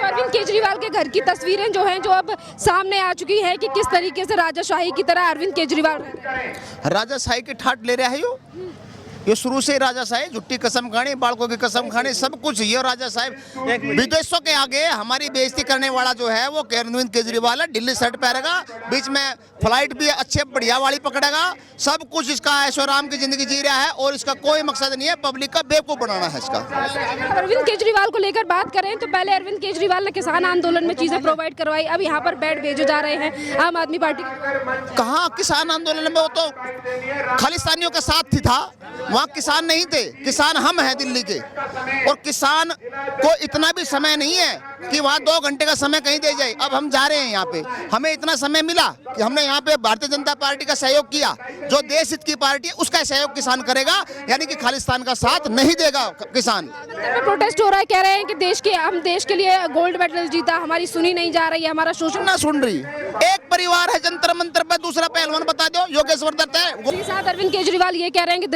अरविंद केजरीवाल के घर की तस्वीरें जो हैं जो अब सामने आ चुकी है कि किस तरीके से राजाशाही की तरह अरविंद केजरीवाल राजाशाही की ठाट ले रहा है ये शुरू से ही राजाशाही, झुट्टी कसम खानी, बालकों की कसम खानी, सब कुछ ये राजा साहब। विदेशों के आगे हमारी बेइज्जती करने वाला जो है वो अरविंद केजरीवाल है। दिल्ली शर्ट पहनेगा, बीच में फ्लाइट भी अच्छे बढ़िया वाली पकड़ेगा, सब कुछ इसका ऐशोआराम की जिंदगी जी रहा है और इसका कोई मकसद नहीं है पब्लिक का बेवकूफ बनाना है इसका। अरविंद केजरीवाल को लेकर बात करें तो पहले अरविंद केजरीवाल ने किसान आंदोलन में चीजें प्रोवाइड करवाई, अब यहाँ पर बेड भेजे जा रहे हैं आम आदमी पार्टी। कहाँ किसान आंदोलन में, वो तो खालिस्तानियों के साथ ही था, वहाँ किसान नहीं थे। किसान हम हैं दिल्ली के, और किसान को इतना भी समय नहीं है कि वहाँ 2 घंटे का समय कहीं दे जाए। अब हम जा रहे हैं यहाँ पे, हमें इतना समय मिला कि हमने यहाँ पे भारतीय जनता पार्टी का सहयोग किया। जो देश हित की पार्टी है उसका सहयोग किसान करेगा, यानी कि खालिस्तान का साथ नहीं देगा किसान। प्रोटेस्ट हो रहा है, कह रहे हैं कि हम देश के लिए गोल्ड मेडल जीता, हमारी सुनी नहीं जा रही है, हमारा शोषण ना सुन रही। एक परिवार है जंतर मंतर पे, दूसरा पहलवान बता दो योगेश्वर दत्त है। अरविंद केजरीवाल ये कह रहे हैं कि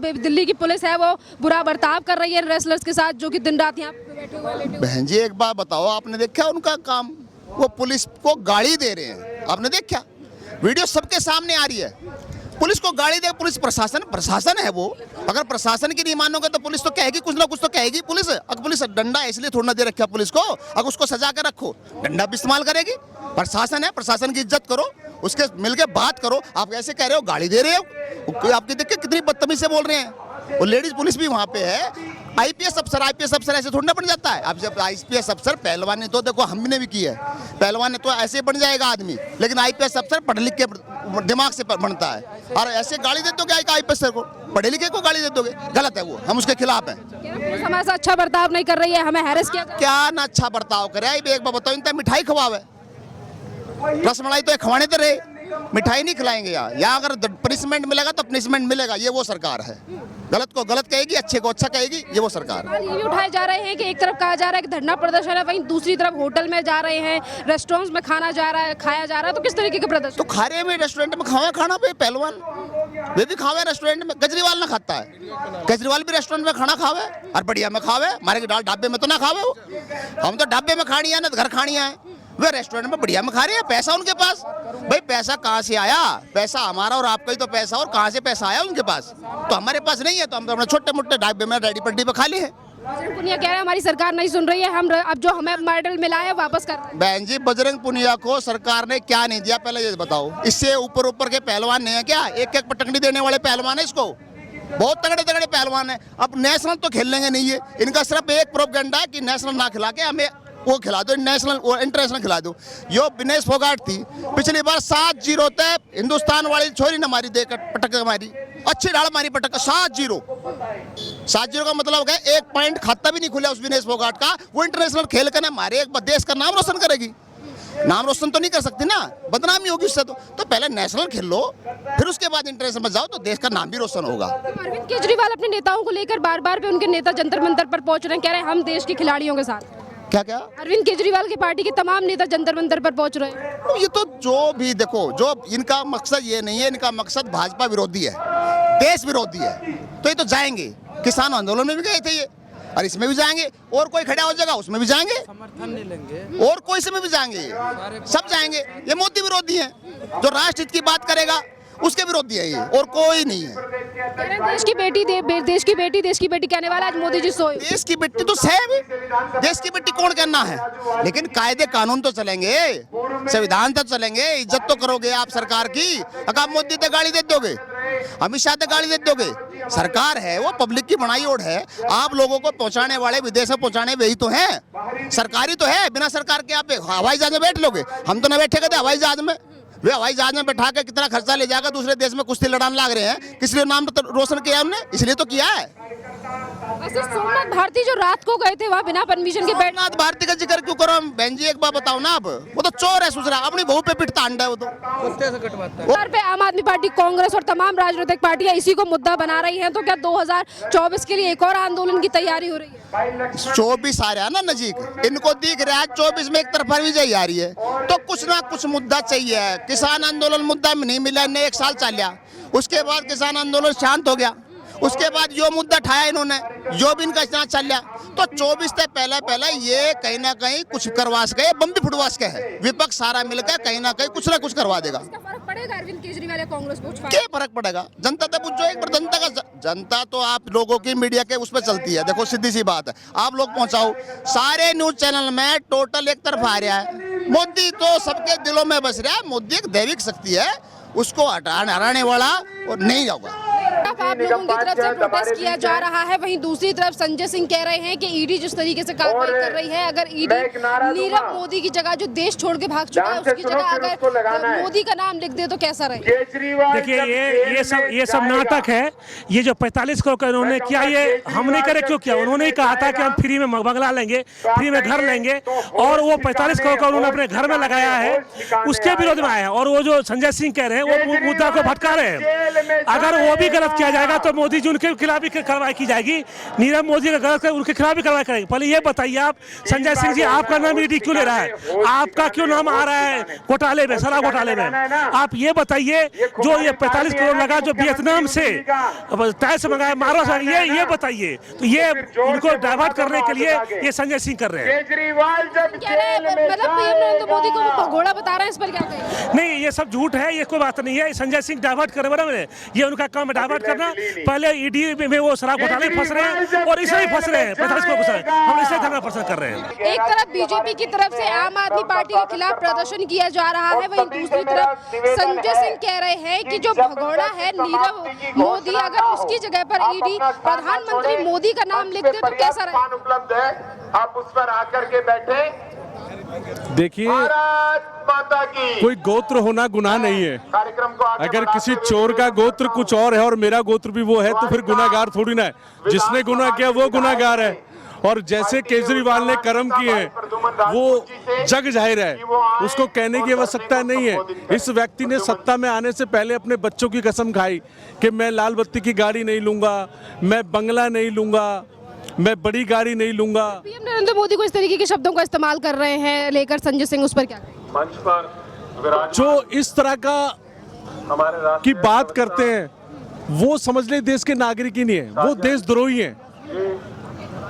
दिल्ली की पुलिस है वो बुरा बर्ताव कर रही है रेसलर्स के साथ जो कि दिन रात यहाँ पे बैठे हुए। बहन जी एक बात बताओ, आपने देखा उनका काम? वो पुलिस को गाड़ी दे रहे हैं, आपने देखा? वीडियो सबके सामने आ रही है। पुलिस को गाड़ी दे, पुलिस प्रशासन है वो। अगर प्रशासन की नहीं मानोगे तो पुलिस तो कहेगी, कुछ ना कुछ तो कहेगी पुलिस। अगर पुलिस डंडा इसलिए थोड़ा दे रखा पुलिस को, अगर उसको सजा कर रखो डंडा भी इस्तेमाल करेगी। प्रशासन है, प्रशासन की इज्जत करो, उसके मिलके बात करो। आप ऐसे कह रहे हो गाड़ी दे रहे हो, आपकी देख के कितनी बदतमीज से बोल रहे हैं। और लेडीज पुलिस भी वहाँ पे है। आईपीएस अफसर ऐसे थोड़ा ना बन जाता है। अब जब आईपीएस अफसर, पहलवान तो देखो हमने भी की है, पहलवान ने तो ऐसे बन जाएगा आदमी, लेकिन आईपीएस अफसर पढ़ लिख के दिमाग से बनता है। और ऐसे गाड़ी दे दोगे आईपीएस को, पढ़े लिखे को गाड़ी दे दोगे, गलत है वो, हम उसके खिलाफ हैं। हमारे साथ अच्छा बर्ताव नहीं कर रही है, हमें हैरेस क्या ना अच्छा बर्ताव करे। एक बार बताओ, इनका मिठाई खवावे, रसमलाई तो खवाने तो रहे, मिठाई नहीं खिलाएंगे यहाँ अगर पनिशमेंट मिलेगा तो पनिशमेंट मिलेगा। ये वो सरकार है, गलत को गलत कहेगी, अच्छे को अच्छा कहेगी, ये वो सरकार है। ये भी उठाए जा रहे हैं कि एक तरफ कहा जा रहा है कि धरना प्रदर्शन है, वहीं दूसरी तरफ होटल में जा रहे हैं, रेस्टोरेंट्स में खाया जा रहा है, तो किस तरीके का प्रदर्शन? तो खा रहे में रेस्टोरेंट में खावा खाना पे पहलवान, वे भी खावे रेस्टोरेंट में। केजरीवाल ना खाता है, केजरीवाल भी रेस्टोरेंट में खाना खावे और बढ़िया में खावे, हमारे ढाबे में तो ना खावे वो। हम तो ढाबे में खानी है ना घर खानी है, वे रेस्टोरेंट में बढ़िया में खा रहे हैं। पैसा उनके पास, भाई पैसा कहाँ से आया? पैसा हमारा और आपका ही तो पैसा, और कहाँ से पैसा आया उनके पास? तो हमारे पास नहीं है, तो हम तो अपने छोटे मोटे ढाबे में रेडी पट्टी पे खा लिए हैं। बजरंग पुनिया कह रहे हैं हमारी सरकार नहीं सुन रही है, हम अब जो हमें मेडल मिला है वापस कर रहे हैं। बहन जी बजरंग पुनिया को सरकार ने क्या नहीं दिया पहले ये बताओ। इससे ऊपर के पहलवान नहीं है क्या? एक पटकनी देने वाले पहलवान है इसको, बहुत तगड़े तगड़े पहलवान है। अब नेशनल तो खेल लेंगे नहीं है, इनका सिर्फ एक प्रोपेगेंडा है कि नेशनल ना खिला के हमें वो खिला दो, नेशनल और इंटरनेशनल खिला दो। यो विनेश फोगाट थी, पिछली बार 7-0 तक हिंदुस्तान वाली छोरी ने मारी, देकर पटक मारी, अच्छी ढाल मारी पटक, 7-0 का मतलब हो गया 1 पॉइंट खाता भी नहीं खुला उस विनेश फोगाट का। वो इंटरनेशनल खेल कर हमारे देश का नाम रोशन करेगी। नाम रोशन तो नहीं कर सकती ना, बदनामी होगी उससे। तो पहले नेशनल खेल लो, फिर उसके बाद इंटरनेशनल में जाओ, तो देश का नाम भी रोशन होगा। अरविंद केजरीवाल अपने नेताओं को लेकर बार-बार पे उनके नेता जंतर मंतर पर पहुंच रहे हैं, कह रहे हैं हम देश के खिलाड़ियों के साथ। क्या अरविंद केजरीवाल की पार्टी के तमाम नेता जंतर मंतर पर पहुंच रहे हैं। ये तो जो भी देखो, जो इनका मकसद ये नहीं है, इनका मकसद भाजपा विरोधी है, देश विरोधी है। तो ये तो जाएंगे, किसान आंदोलन में भी गए थे ये, और इसमें भी जाएंगे, और कोई खड़ा हो जाएगा उसमें भी जाएंगे, समर्थन नहीं लेंगे, और कोई में भी जाएंगे, सब जाएंगे। ये मोदी विरोधी है, जो राष्ट्र हित की बात करेगा उसके विरोधी है ये, और कोई नहीं है। देश की बेटी कहने वाला आज मोदी जी सोए। देश की बेटी तो है, देश की बेटी कौन कहना है, लेकिन कायदे कानून तो चलेंगे, संविधान तो चलेंगे, इज्जत तो करोगे आप सरकार की। अगर आप मोदी तक गाड़ी दे दोगे, अमित शाह तक गाड़ी दे दोगे, सरकार है वो पब्लिक की बनाई ओढ़ है। आप लोगों को पहुंचाने वाले, विदेश में पहुंचाने वही तो है, सरकारी तो है। बिना सरकार के आप हवाई जहाज में बैठ लोगे? हम तो न बैठे गए हवाई जहाज में, वे हवाई जहाज में बैठा के कितना खर्चा ले जाकर दूसरे देश में कुश्ती लड़ाने लग रहे हैं। किस लिए नाम तो रोशन किया हमने, इसलिए तो किया है। सोमनाथ भारती जो रात को गए थे वहाँ बिना परमिशन के बैठ। सोमनाथ भारती का जिक्र क्यों करो? बहन जी एक बात बताओ ना, अब वो तो चोर है, सुसरा अपनी बहू पे पिटता अंडा है वो तो। पे आम आदमी पार्टी, कांग्रेस और तमाम राजनीतिक पार्टियां इसी को मुद्दा बना रही हैं, तो क्या 2024 के लिए एक और आंदोलन की तैयारी हो रही है? 24 आ रहा है ना नजीक, इनको दिख रहा है 24 में एक तरफा विजय आ रही है, तो कुछ ना कुछ मुद्दा चाहिए। किसान आंदोलन मुद्दा में नहीं मिला, ने 1 साल चल गया, उसके बाद किसान आंदोलन शांत हो गया, उसके बाद जो मुद्दा उठाया इन्होंने, जो भी इनका इतना चल रहा, तो 24 से पहले ये कहीं ना कहीं कुछ करवा सके, बम भी फुटवा सके है। विपक्ष सारा मिलकर कहीं ना कहीं कुछ ना कुछ करवा देगा। फर्क पड़ेगा अरविंद केजरीवाल या कांग्रेस को? क्या फर्क पड़ेगा? जनता तो पूछो एक बार, जनता तो आप लोगों की मीडिया के उस पर चलती है। देखो सीधी सी बात है, आप लोग पहुंचाओ, सारे न्यूज चैनल में टोटल एक तरफ आ रहा है। मोदी तो सबके दिलों में बस रहा है। मोदी एक दैविक शक्ति है, उसको हराने वाला और नहीं होगा। आप लोगों की तरफ से प्रोटेस्ट किया जा रहा है, वहीं दूसरी तरफ संजय सिंह कह रहे हैं कि ईडी जिस तरीके से कार्रवाई कर रही है, अगर ईडी नीरव मोदी की जगह जो देश छोड़ के भाग चुका है उसकी जगह अगर मोदी का नाम लिख दे तो कैसा रहे? देखिए ये सब नाटक है। ये जो 45 करोड़ उन्होंने किया, ये हमने करे क्यों किया? उन्होंने ही कहा था कि हम फ्री में बंगला लेंगे, फ्री में घर लेंगे, और वो 45 करोड़ का उन्होंने अपने घर में लगाया है, उसके विरोध में आए हैं। और वो जो संजय सिंह कह रहे हैं वो मुद्दा को भटका रहे हैं। अगर वो भी गलत किया जाएगा तो मोदी जी उनके खिलाफ भी कार्रवाई की जाएगी। नीरव मोदी का गलत उनके खिलाफ भी कार्रवाई करेंगे। पहले ये बताइए आप, संजय सिंह जी, आपका नाम ईडी क्यों ले रहा है? आपका क्यों नाम आ रहा है घोटाले में, शराब घोटाले में? आप ये बताइए, जो ये 45 करोड़ लगा जो वियतनाम से टैक्स मंगाया, मारो सर, ये बताइए। तो ये उनको डाइवर्ट करने के लिए ये संजय सिंह कर रहे हैं। मतलब नरेंद्र मोदी को भगोड़ा बता रहे हैं, इस पर क्या कहेंगे? नहीं, ये सब झूठ है, ये कोई बात नहीं है। संजय सिंह डाइवर्ट कर रहे हैं, ये उनका काम है डाइवर्ट करना। पहले ईडी में वो शराब घोटाले फंस रहे हैं और इसलिए फंस रहे हैं, 45 करोड़ फंस, हम इसे धरना प्रदर्शन कर रहे हैं। एक तरफ बीजेपी की तरफ से आम आदमी पार्टी के खिलाफ प्रदर्शन किया जा रहा है, वहीं दूसरी तरफ संजय सिंह कह रहे हैं कि जो भगोड़ा है नीरव मोदी, अगर उसकी जगह पर ईडी प्रधानमंत्री मोदी का नाम लिख दे तो कैसा रहे? उपलब्ध है, आप उस पर आकर के बैठे। देखिए, कोई गोत्र होना गुनाह नहीं है। कार्यक्रम को अगर किसी चोर का गोत्र कुछ और है और मेरा गोत्र भी वो है तो फिर गुनाहगार थोड़ी ना है। जिसने गुनाह किया वो गुनाहगार है। और जैसे केजरीवाल ने कर्म किए हैं वो जग जाहिर है, उसको कहने की आवश्यकता नहीं है। इस व्यक्ति ने सत्ता में आने से पहले अपने बच्चों की कसम खाई कि मैं लाल बत्ती की गाड़ी नहीं लूंगा, मैं बंगला नहीं लूंगा, मैं बड़ी गाड़ी नहीं लूंगा। पीएम नरेंद्र मोदी को इस तरीके के शब्दों का इस्तेमाल कर रहे हैं लेकर संजय सिंह, उस पर क्या कहेंगे? मंच पर जो इस तरह का की बात करते हैं वो समझ ले देश के नागरिक ही नहीं है, वो देशद्रोही हैं।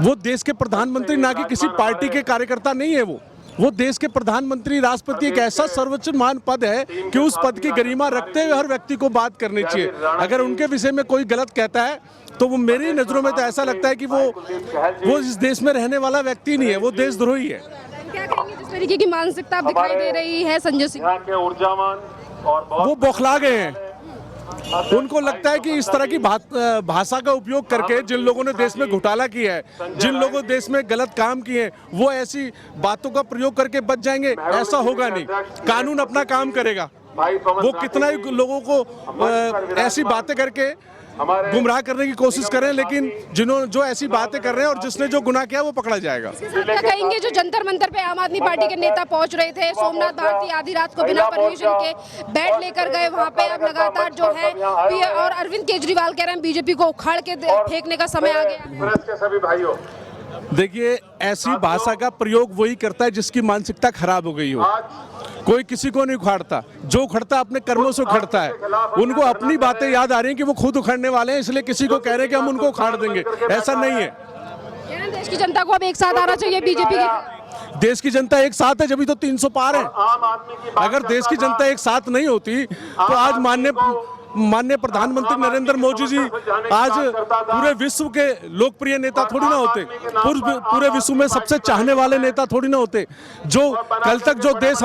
वो देश के प्रधानमंत्री ना कि किसी पार्टी के कार्यकर्ता नहीं है। वो देश के प्रधानमंत्री, राष्ट्रपति एक ऐसा सर्वोच्च मान पद है कि उस पद की गरिमा रखते हुए हर व्यक्ति को बात करनी चाहिए। अगर उनके विषय में कोई गलत कहता है तो वो मेरी नजरों में तो ऐसा लगता है कि वो इस देश में रहने वाला व्यक्ति नहीं है, वो देशद्रोही है। क्या कहेंगे जिस तरीके की मानसिकता दिखाई दे रही है संजय सिंह? ऊर्जावान और वो बौखला गए हैं। उनको लगता है कि इस तरह की भाषा का उपयोग करके जिन लोगों ने देश में घोटाला किया है, जिन लोगों ने देश में गलत काम किए हैं, वो ऐसी बातों का प्रयोग करके बच जाएंगे। ऐसा होगा नहीं। कानून अपना काम करेगा। वो कितना ही लोगों को ऐसी बातें करके गुमराह करने की कोशिश करें, लेकिन जो ऐसी बातें कर रहे हैं और जिसने जो गुनाह किया वो पकड़ा जाएगा। क्या कहेंगे जो जंतर मंतर पे आम आदमी पार्टी के नेता पहुंच रहे थे, सोमनाथ भारती आधी रात को बिना परमिशन के बैठ लेकर गए वहां पे, अब लगातार जो है और अरविंद केजरीवाल कह रहे हैं बीजेपी को उखाड़ के फेंकने का समय आ गया। सभी भाइयों, देखिए, ऐसी भाषा का प्रयोग वही करता है जिसकी मानसिकता खराब हो गई हो। कोई किसी को नहीं उखाड़ता, जो उखड़ता अपने कर्मों से उखड़ता है। उनको अपनी बातें याद आ रही हैं कि वो खुद उखड़ने वाले हैं, इसलिए किसी को कह रहे हैं कि हम उनको उखाड़ देंगे। ऐसा नहीं है। देश की जनता को अब एक साथ आना चाहिए बीजेपी के। देश की जनता एक साथ है, जब तो 300 पार है। अगर देश की जनता एक साथ नहीं होती तो आज माननीय प्रधानमंत्री नरेंद्र मोदी जी आज पूरे विश्व के लोकप्रिय नेता थोड़ी ना होते, पूरे विश्व में सबसे चाहने वाले नेता थोड़ी ना होते। जो कल तक जो देश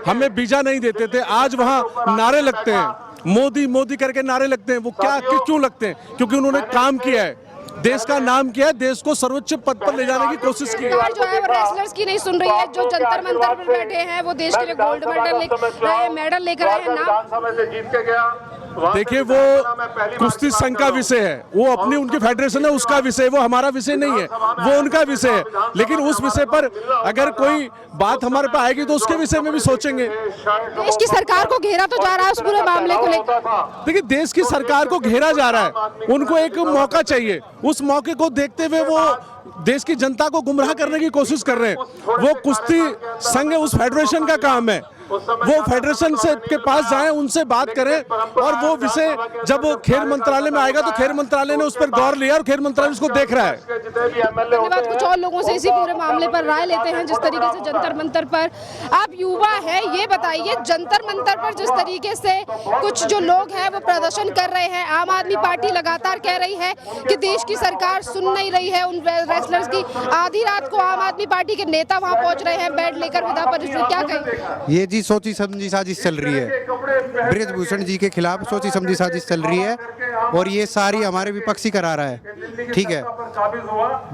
हमें वीजा नहीं देते थे, आज वहां नारे लगते हैं, मोदी मोदी करके नारे लगते हैं। वो क्यों लगते हैं? क्योंकि उन्होंने काम किया है, देश का नाम किया है, देश को सर्वोच्च पद पर ले जाने की कोशिश की है। जो है वो रेसलर्स की नहीं सुन रही है। जो जंतर मंतर पर बैठे हैं वो देश के लिए गोल्ड मेडल लेकर आए हैं। नाम देखिए, वो कुश्ती संघ का विषय है, वो अपनी उनकी फेडरेशन है, उसका विषय, वो हमारा विषय नहीं है, वो उनका विषय है। लेकिन उस विषय पर अगर कोई बात हमारे पास आएगी तो उसके विषय में भी सोचेंगे। देश की सरकार को घेरा तो जा रहा है उस पूरे मामले को लेकर। देखिए, देश की सरकार को घेरा जा रहा है, उनको एक मौका चाहिए। उस मौके को देखते हुए वो देश की जनता को गुमराह करने की कोशिश कर रहे हैं। वो कुश्ती संघ उस फेडरेशन का काम है, वो फेडरेशन से के पास जाएं, उनसे बात करें और वो विषय जब खेल मंत्रालय में आएगा तो खेल मंत्रालय ने उस पर गौर लिया और खेल मंत्रालय उसको देख रहा है। धन्यवाद। कुछ और लोगों से इसी पूरे मामले पर राय लेते हैं। जिस तरीके से जंतर मंतर पर आप युवा है, ये बताइए जंतर मंतर पर जिस तरीके से कुछ जो लोग हैं वो प्रदर्शन कर रहे हैं, आम आदमी पार्टी लगातार कह रही है कि देश की सरकार सुन नहीं रही है उन रेसलर्स की। आधी रात को आम आदमी पार्टी के नेता वहां पहुंच रहे हैं बैट लेकर विधा पर, क्या कहेंगे? ये जी सोची समझी साजिश चल रही है, बृजभूषण जी के खिलाफ सोची समझी साजिश चल रही है और ये सारी हमारे विपक्षी करा रहा है, ठीक है।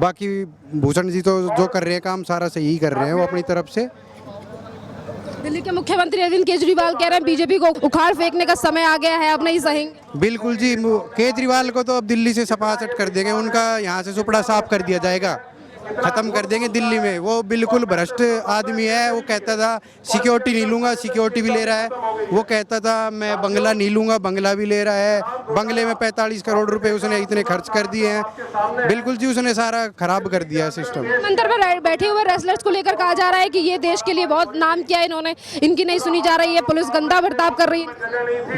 बाकी भूषण जी तो जो कर रहे हैं काम सारा सही कर रहे हैं वो अपनी तरफ से। दिल्ली के मुख्यमंत्री अरविंद केजरीवाल कह रहे हैं बीजेपी को उखाड़ फेंकने का समय आ गया है, अब नहीं सहेंगे। बिल्कुल जी, केजरीवाल को तो अब दिल्ली से सपासट कर देंगे, उनका यहाँ से सुपड़ा साफ कर दिया जाएगा, खत्म कर देंगे दिल्ली में। वो बिल्कुल भ्रष्ट आदमी है। वो कहता था सिक्योरिटी नहीं लूंगा, सिक्योरिटी भी ले रहा है। वो कहता था मैं बंगला नहीं लूंगा, बंगला भी ले रहा है। बंगले में 45 करोड़ रुपए उसने इतने खर्च कर दिए हैं। बिल्कुल जी, उसने सारा खराब कर दिया सिस्टम। मंदिर पर बैठे हुए रेसलर्स को लेकर कहा जा रहा है कि ये देश के लिए बहुत नाम किया इन्होंने, इनकी नहीं सुनी जा रही है, पुलिस गंदा बर्ताव कर रही है।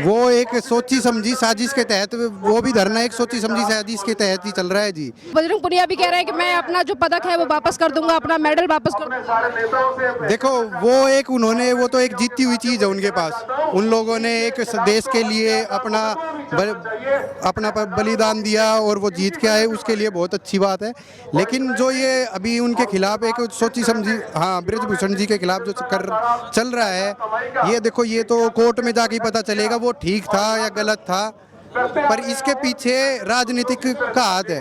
वो एक सोची समझी साजिश के तहत, वो भी धरना एक सोची समझी साजिश के तहत ही चल रहा है जी। बजरंग पुनिया भी कह रहे हैं कि मैं अपना जो पदक है वो वापस कर दूंगा, अपना मेडल वापस कर दूंगा। देखो वो एक उन्होंने, वो तो एक जीती हुई चीज है उनके पास। उन लोगों ने एक देश के लिए अपना बलिदान दिया और वो जीत के आए, उसके लिए बहुत अच्छी बात है। लेकिन जो ये अभी उनके खिलाफ एक सोची समझी, हाँ, बृजभूषण जी के खिलाफ जो चल रहा है, ये देखो ये तो कोर्ट में जाके पता चलेगा वो ठीक था या गलत था। पर इसके पीछे राजनीतिक का हाथ है,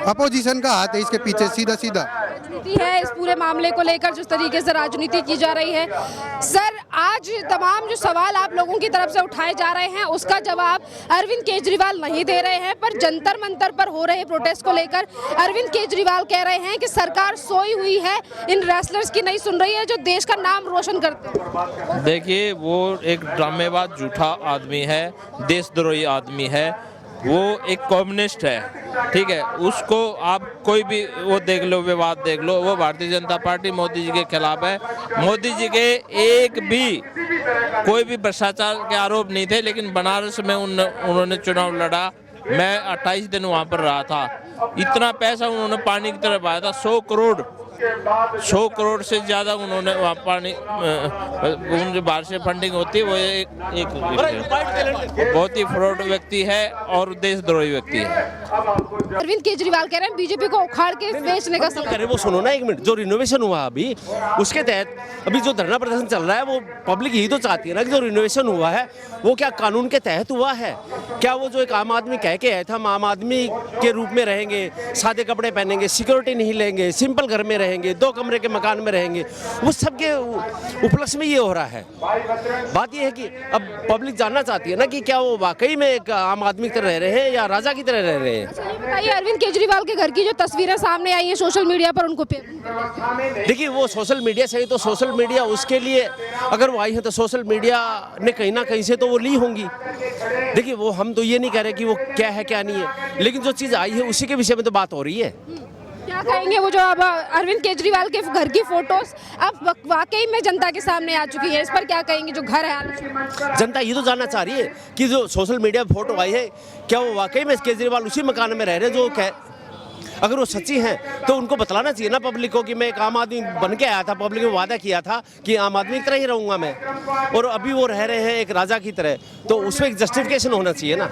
अपोजिशन का हाथ है इसके पीछे, सीधा सीधा राजनीति है इस पूरे मामले को लेकर, जिस तरीके से राजनीति की जा रही है। सर, आज तमाम जो सवाल आप लोगों की तरफ से उठाए जा रहे हैं उसका जवाब अरविंद केजरीवाल नहीं दे रहे हैं, पर जंतर मंतर पर हो रहे प्रोटेस्ट को लेकर अरविंद केजरीवाल कह रहे हैं कि सरकार सोई हुई है, इन रेसलर्स की नहीं सुन रही है जो देश का नाम रोशन करते हैं। देखिए, वो एक ड्रामेबाज झूठा आदमी है, देशद्रोही आदमी है, वो एक कम्युनिस्ट है, ठीक है। उसको आप कोई भी वो देख लो, विवाद देख लो, वो भारतीय जनता पार्टी मोदी जी के खिलाफ है। मोदी जी के एक भी कोई भी भ्रष्टाचार के आरोप नहीं थे, लेकिन बनारस में उन्होंने चुनाव लड़ा। मैं 28 दिन वहाँ पर रहा था। इतना पैसा उन्होंने पानी की तरफ आया था, 100 करोड़ से ज़्यादा उन्होंने वहाँ पानी, जो बाहर से फंडिंग होती है वो एक बहुत ही फ्रॉड व्यक्ति है और देशद्रोही व्यक्ति है। अरविंद केजरीवाल कह रहे हैं बीजेपी को उखाड़ के बेचने का समय। वो सुनो ना एक मिनट, जो रिनोवेशन हुआ अभी उसके तहत अभी जो धरना प्रदर्शन चल रहा है वो पब्लिक यही तो चाहती है ना कि जो रिनोवेशन हुआ है वो क्या कानून के तहत हुआ है? क्या वो जो एक आम आदमी कह के आया था हम आम आदमी के रूप में रहेंगे, सादे कपड़े पहनेंगे, सिक्योरिटी नहीं लेंगे, सिंपल घर में रहेंगे, 2 कमरे के मकान में रहेंगे, वो सबके उपलक्ष्य में ये हो रहा है। बात ये है कि अब पब्लिक जानना चाहती है ना कि क्या वो वाकई में एक आम आदमी की तरह रह रहे हैं या राजा की तरह रह रहे हैं। ये बताइए, अरविंद केजरीवाल के घर की जो तस्वीरें सामने आई हैं सोशल मीडिया पर, उनको देखिए वो सोशल मीडिया से ही तो, सोशल मीडिया उसके लिए अगर वो आई है तो सोशल मीडिया ने कहीं ना कहीं से तो वो ली होंगी। देखिए वो हम तो ये नहीं कह रहे कि वो क्या है क्या नहीं है, लेकिन जो चीज़ आई है उसी के विषय में तो बात हो रही है। क्या कहेंगे वो जो अब अरविंद केजरीवाल के घर की फोटोज अब वाकई में जनता के सामने आ चुकी है, इस पर क्या कहेंगे? जो घर है, जनता ये तो जानना चाह रही है कि जो सोशल मीडिया पे फोटो आई है क्या वो वाकई में केजरीवाल उसी मकान में रह रहे हैं जो अगर वो सच्ची हैं तो उनको बतलाना चाहिए ना पब्लिक को कि मैं एक आम आदमी बन के आया था, पब्लिक में वादा किया था कि आम आदमी की तरह ही रहूंगा मैं, और अभी वो रह रहे हैं एक राजा की तरह, तो उसमें एक जस्टिफिकेशन होना चाहिए ना।